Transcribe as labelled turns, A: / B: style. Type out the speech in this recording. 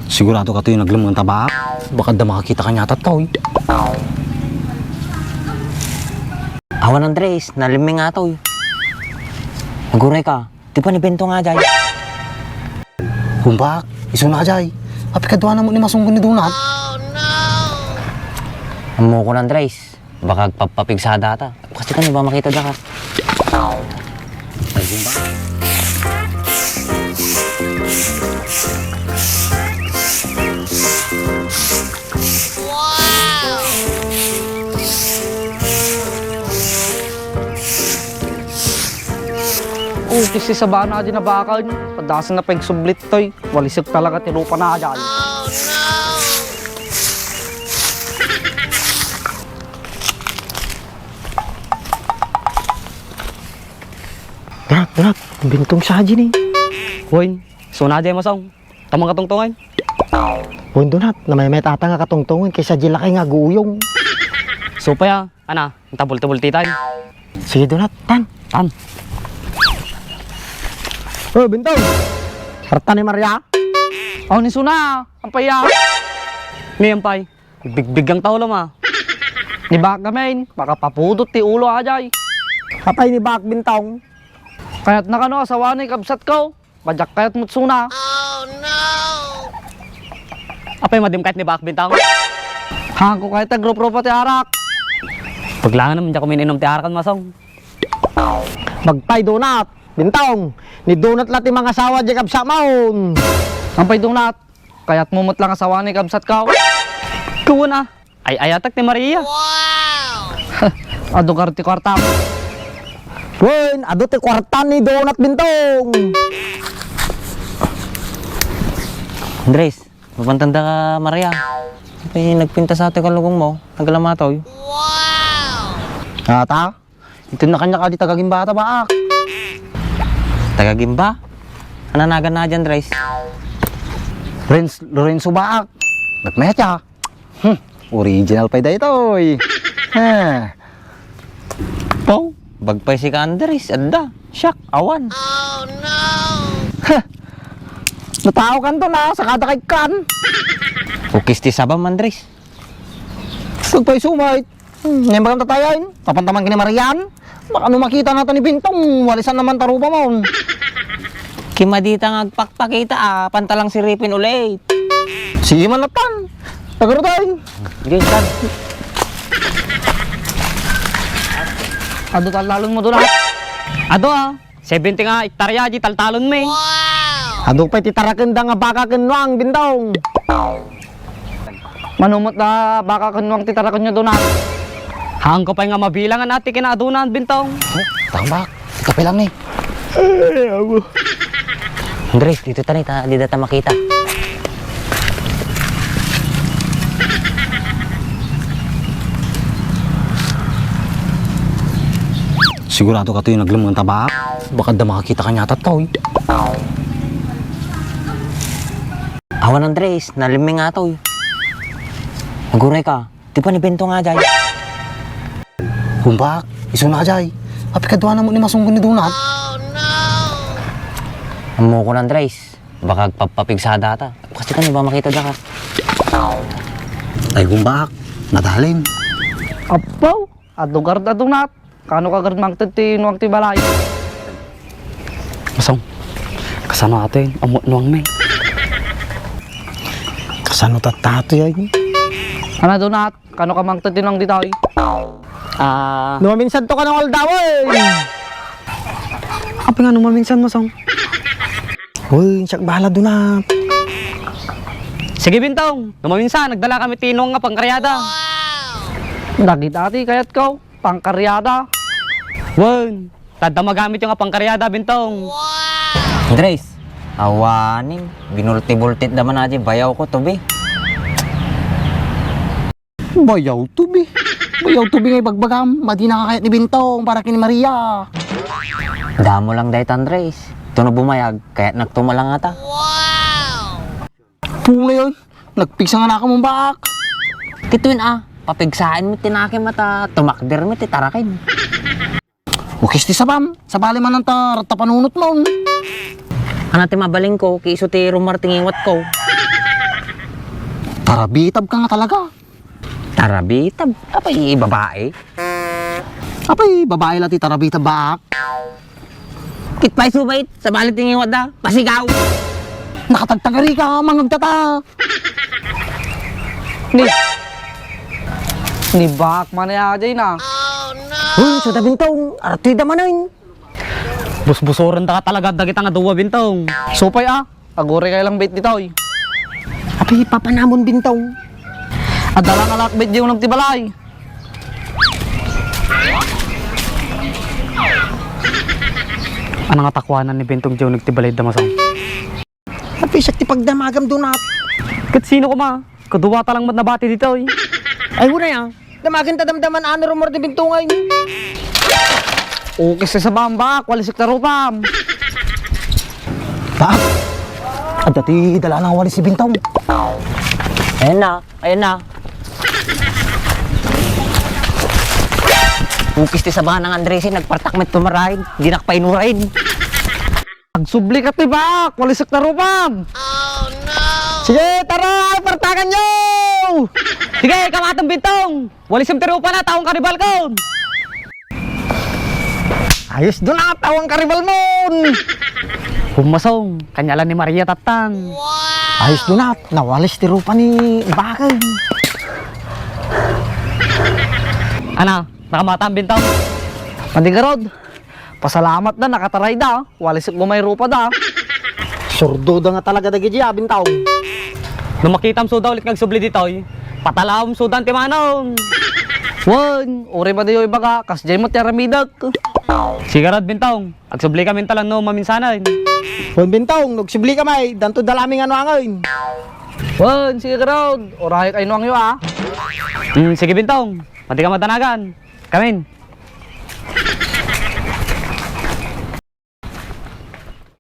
A: Sigurado ka to yung naglamang tabak. Baka da makakita ka nyata to.
B: Awan Andres, naliming nga to. Naguray ka, di pa nibento nga jay.
A: Humbak, iso na jay. Api kadwa na mo ni masunggo ni Donat.
B: Amo ko Andres, baka papigsada ta. Kasi ka ba makita da ka?
A: Ay, humbak.
C: Kasi sa bana di na bakal niyo. Padasan na pagsublit to'y. Walisig talaga tinupa na dyan.
A: Donat, bintong siya dyan eh.
C: Hoy, suna dyan masong. Tamang katungtungan.
A: Huwag Donat, na may tata nga katungtungan kaysa dyan laki nga guyong.
C: So pa ya, ana, tabul-tabul titan.
A: Sige Donat, tan. Oh, bintong. Harta ni Maria.
C: Oh, ni suna, ampay ya. Ni ampay, bigbigang tao lama. Ni bak gamin, baka papudot ti ulo ajay.
A: Kapay ni Bak Bintong.
C: Kaya't nakano, asawa ni kabsat ko. Bajak kaya't mutsuna. Apay madim kahit ni bak bintang. Hang ko kahit agro-pro ti arak. Paglangan naman dyan kumininom ti arakan masong.
A: Magpay Donat. Bintong. Ni Donat lati mga asawa dyan kabsa maun.
C: Ampay donat, kaya't mumot lang asawa ni kabsat ko. Kuwan ah, ay ayatak ni Maria. Wow! Ado karti kwarta.
A: Wen, ado ti kwarta ni Donat Bintong.
B: Andres, mapantanda ka Maria. Ay, nagpinta sa ate kalugong mo, nagalamatoy.
A: Ata, ito na kanya ka di tagaging bata baak.
B: Tagagimba? Ananagan na dyan, Andres.
A: Lorenzo baak. Nagmecha. Original pa ito eh.
B: Po, bagpay si ka Andres, adda. Siyak, awan.
A: Natao kan to na, sa kada kay kan.
B: Ukis ti sabam, Andres.
A: Nagpay sumait. Ngayon ba kang tatayain? Papantaman kini Marian. Baka nung makita natin ni Bintong, walisan naman tarupa mo.
B: Kimadita nga agpakpakita pantalang siripin ulit.
A: Sige man natan. Tagaro tayo.
B: Sige, kan.
C: Ado talalon mo donat. Ado ah, 70 nga hektarya di taltalon me.
A: Ado pa'y titarakin da nga baka kinwang Bintong.
C: Manumot na baka kanwang titarakan nyo donat. Hang ko pa nga mabilangan ati kinadunan bintong.
A: Tambak, kape lang ni.
B: Andres, dito tani, di data makita.
A: Sigurado ka to yung naglamang tabak. Baka da makakita ka nyata to.
B: Awan Andres, naliming nga to. Naguray ka, di pa nibento nga jay.
A: Humbak, iso na jay. Api kadwa na mo ni masunggo ni Donat.
B: Amo ko Andres, baka papigsada ta. Kasi ka ba makita da ka?
A: Ay humbak, nadalim.
C: Apaw, ado garda donat. Kano ka gard magtiti nuwang ti balay. Masong, kasano atin, amot nuwang me.
A: Kasano tatato yan?
C: Ano donat, kano ka magtiti nuwang ditoy.
A: Numaminsan to ka ng aldawan.
C: Apa nga numaminsan masong?
A: Uy, siyak bahala Donat.
C: Sige bintong, numaminsan, nagdala kami tinong nga pangkaryada. Dagit ati kayat ko, pangkaryada. Wan, tada magamit yung nga pangkaryada bintong.
B: Andres, awanin, binulti-bultit naman aja, bayaw ko to be.
A: Bayaw to be. Bayaw to be ngay bagbagam. Madi nakakayat ni Bintong para kini Maria.
B: Damo lang dahit Andres. Ito na bumayag, kaya nagtumalang ata.
A: Pula yun. Nagpigsa nga na ka mong bak.
B: Tituin papigsain mo tinakim mata, tumakder mo titarakin.
A: Ukis ti sabam. Sabali man ang tapanunot mo.
B: Ano ti mabaling ko, kiiso ti rumartingingot ko.
A: Tarabitab ka nga talaga.
B: Tarabitab? Apay, babae.
A: Apay, babae lati tarabitab baak.
B: Kitpay subait, sa balit tingin wada, pasigaw.
A: Nakatagtagari ka, mangagtata.
C: Ni bak man ya dyan na.
A: Sudah bintong, artida manain.
C: Busbusoran ta ka talaga dagit nga duwa bintong. Supay agore kay lang bait dito eh.
A: Apay, papanamon bintong.
C: Adala nga lakbit yung nagtibalay. Ano nga takwanan ni Bintong Joe nagtibalay damasang?
A: Apay, sakti pagdamagam dunat.
C: Kat sino ko ma? Kaduwa talang mat nabati dito eh.
A: Ay, wala yan. Damagin tadamdaman ano rumor di bintungay.
C: Okay sa bambak, walisik na rupam.
A: Baak. At dati dala nang wali si bintong.
B: Ayan na, ayan na. Ukis ti sabahan ng Andresin, nagpartakmet tumarahin, di nakpainurahin.
C: Nagsubli ka tibak, walisik na rupam.
A: Sige, tara, partakan nyo!
C: Sige, kamatang Bintong. Walisik na rupa na, taong karibal ko.
A: Ayos doon na, tawang karibal mon!
C: Pumasong, kanyalan ni Maria Tatan.
A: Ayos doon na, nawalis tirupa ni Bakay.
C: Ano, nakamatang Bintong? Pandigarod, pasalamat na, nakataray da. Walisik mo may rupa da.
A: Surdo da nga talaga dagi diya, bintaw.
C: Nung makitam suda ulit nagsubli dito, patalawam sudan ti manong. Wan, uri ba dayo iba ka, kas jay mo ti aramidak. Sigarad Bintong, agsubli kami talang no maminsanan.
A: Wan bintong, nagsibli ka may, danto dalaming ano angin.
C: Wan, sige garod, orahe kayo nuang yo. Sige Bintong, pati ka matanagan. Kamin.